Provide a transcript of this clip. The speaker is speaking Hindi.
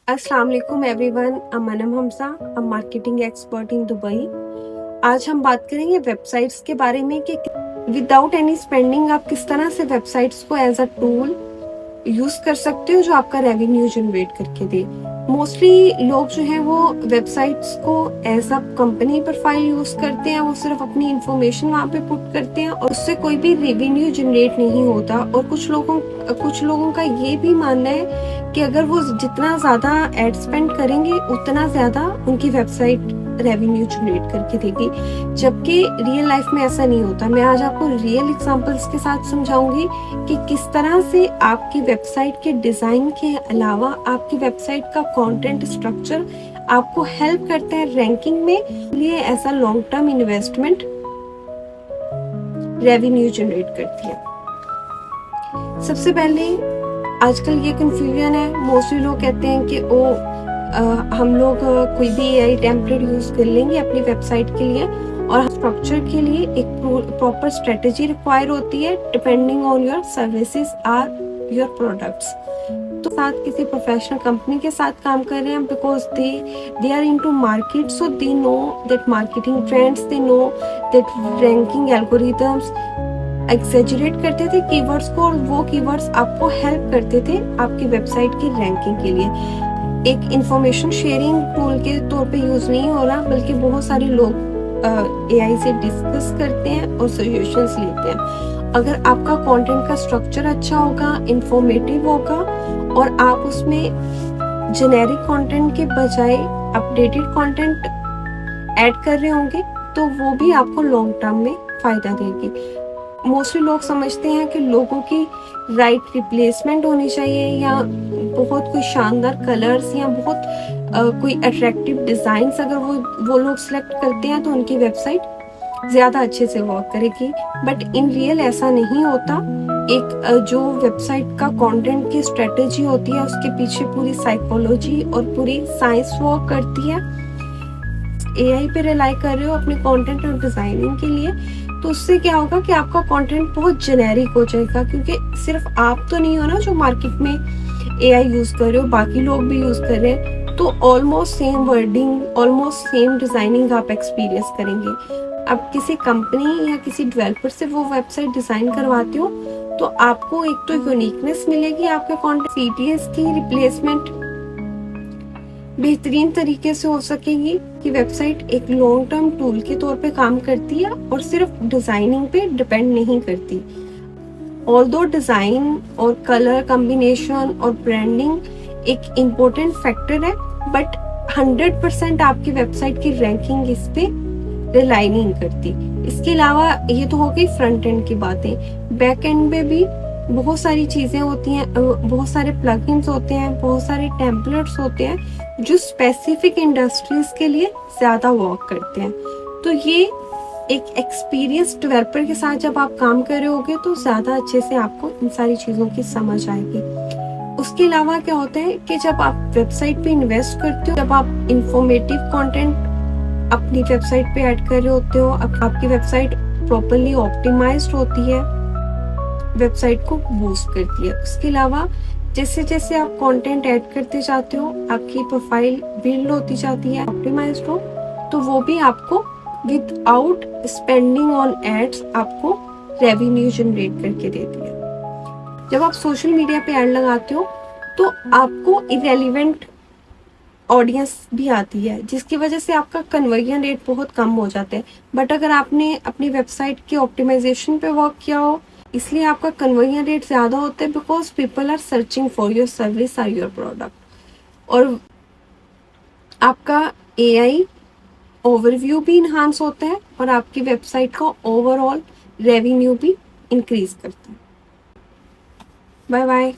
अस्सलाम वालेकुम everyone, Manam Hamsa, marketing expert in Dubai. आज हम बात करेंगे वेबसाइट्स के बारे में कि विदाउट एनी स्पेंडिंग आप किस तरह से वेबसाइट्स को एज अ टूल यूज कर सकते हो जो आपका रेवेन्यू जनरेट करके दे। मोस्टली लोग जो हैं वो वेबसाइट्स को as a company profile use करते हैं, वो सिर्फ अपनी इंफॉर्मेशन वहाँ पे पुट करते हैं और उससे कोई भी रेवेन्यू जनरेट नहीं होता। और कुछ लोगों का ये भी मानना है कि अगर वो जितना ज्यादा एड स्पेंड करेंगे उतना ज्यादा उनकी वेबसाइट रेवेन्यू जनरेट करके देगी, जबकि रियल लाइफ में ऐसा नहीं होता। मैं आज आपको रियल एग्जांपल्स के साथ समझाऊंगी कि किस तरह से आपकी वेबसाइट के डिजाइन के अलावा आपकी वेबसाइट का कंटेंट स्ट्रक्चर आपको हेल्प करता है रैंकिंग में, लिए ऐसा long term investment revenue generate करती है। सबसे पहले आजकल ये कंफ्यूजन है, मोस्टली लोग कहते हैं कि हम लोग कोई भी एआई टेम्पलेट यूज कर लेंगे अपनी वेबसाइट के लिए और स्ट्रक्चर के लिए एक प्रॉपर स्ट्रेटेजी रिक्वायर होती है depending on your services or your products. तो साथ किसी प्रोफेशनल कंपनी के साथ काम कर रहे हैं because they are into market, so they know that marketing trends, they know that ranking algorithms. Exaggerate करते थे कीवर्ड्स को और वो कीवर्ड्स आपको हेल्प करते थे आपकी वेबसाइट की रैंकिंग के लिए। एक इंफॉर्मेशन शेयरिंग टूल के तौर पे यूज नहीं हो रहा, बल्कि बहुत सारे लोग एआई से डिस्कस करते हैं और सजेशंस लेते हैं। अगर आपका कंटेंट का स्ट्रक्चर अच्छा होगा, इंफॉर्मेटिव होगा और आप उसमें जेनेरिक कंटेंट के बजाय अपडेटेड कंटेंट ऐड कर रहे होंगे तो वो भी आपको लॉन्ग टर्म में फायदा देगी। मोस्टली लोग समझते हैं कि लोगों की राइट रिप्लेसमेंट होनी चाहिए या बहुत कोई शानदार कलर्स या बहुत कोई अट्रैक्टिव डिजाइन्स अगर वो लोग सिलेक्ट करते हैं तो उनकी वेबसाइट ज्यादा अच्छे से वर्क करेगी। बट इन रियल ऐसा नहीं होता। एक जो वेबसाइट का कंटेंट की स्ट्रेटेजी होती है उसके पीछे पूरी साइकोलॉजी और पूरी साइंस वर्क करती है। एआई पे रिलाई कर रहे हो अपने कंटेंट और डिजाइनिंग के लिए तो उससे क्या होगा कि आपका कंटेंट बहुत जेनेरिक हो जाएगा, क्योंकि सिर्फ आप तो नहीं हो ना जो मार्केट में एआई यूज कर रहे हो, बाकी लोग भी यूज कर रहे हैं। तो almost same wording, almost same designing आप एक्सपीरियंस करेंगे। अब किसी कंपनी या किसी डेवलपर से वो वेबसाइट डिजाइन करवाते हो तो आपको एक तो यूनिकनेस मिलेगी आपके कंटेंट, सीटीएस की रिप्लेसमेंट बेहतरीन तरीके से हो सकेगी कि वेबसाइट एक लॉन्ग टर्म टूल के तौर पे काम करती है और सिर्फ डिजाइनिंग पे डिपेंड नहीं करती। ऑल्दो डिजाइन और कलर कॉम्बिनेशन और ब्रांडिंग एक इम्पोर्टेंट फैक्टर है, बट 100% आपकी वेबसाइट की रैंकिंग इस पे रिलाई नहीं करती। इसके अलावा ये तो हो गई फ्रंट एंड की बातें, बैक एंड में भी बहुत सारी चीजें होती हैं, बहुत सारे प्लगइन्स होते हैं, बहुत सारे टेम्पलेट्स होते हैं जो स्पेसिफिक इंडस्ट्रीज के लिए ज्यादा वर्क करते हैं। तो ये एक एक्सपीरियंस डेवलपर के साथ जब आप काम कर रहे होगे तो ज्यादा अच्छे से आपको इन सारी चीजों की समझ आएगी। उसके अलावा क्या होता है कि जब आप वेबसाइट पे इन्वेस्ट करते हो, जब आप इंफॉर्मेटिव कंटेंट अपनी वेबसाइट पे ऐड कर रहे होते हो, आपकी वेबसाइट प्रॉपरली ऑप्टिमाइज्ड होती है, वेबसाइट को बूस्ट करती है। उसके अलावा जैसे जैसे आप कंटेंट ऐड करते जाते हो आपकी प्रोफाइल बिल्ड होती जाती है, ऑप्टिमाइज्ड हो, तो वो भी आपको विदाउट स्पेंडिंग ऑन एड्स आपको रेवेन्यू जनरेट करके देती है। जब आप सोशल मीडिया पे ऐड लगाते हो तो आपको इरेलीवेंट ऑडियंस भी आती है जिसकी वजह से आपका कन्वर्जन रेट बहुत कम हो जाता है। बट अगर आपने अपनी वेबसाइट के ऑप्टिमाइजेशन पे वर्क किया हो इसलिए आपका कन्वर्जन रेट ज्यादा होता है, because people are searching for your service और योर प्रोडक्ट। और आपका एआई ओवरव्यू भी इन्हांस होता है और आपकी वेबसाइट का ओवरऑल रेवेन्यू भी इंक्रीज करता है। Bye bye.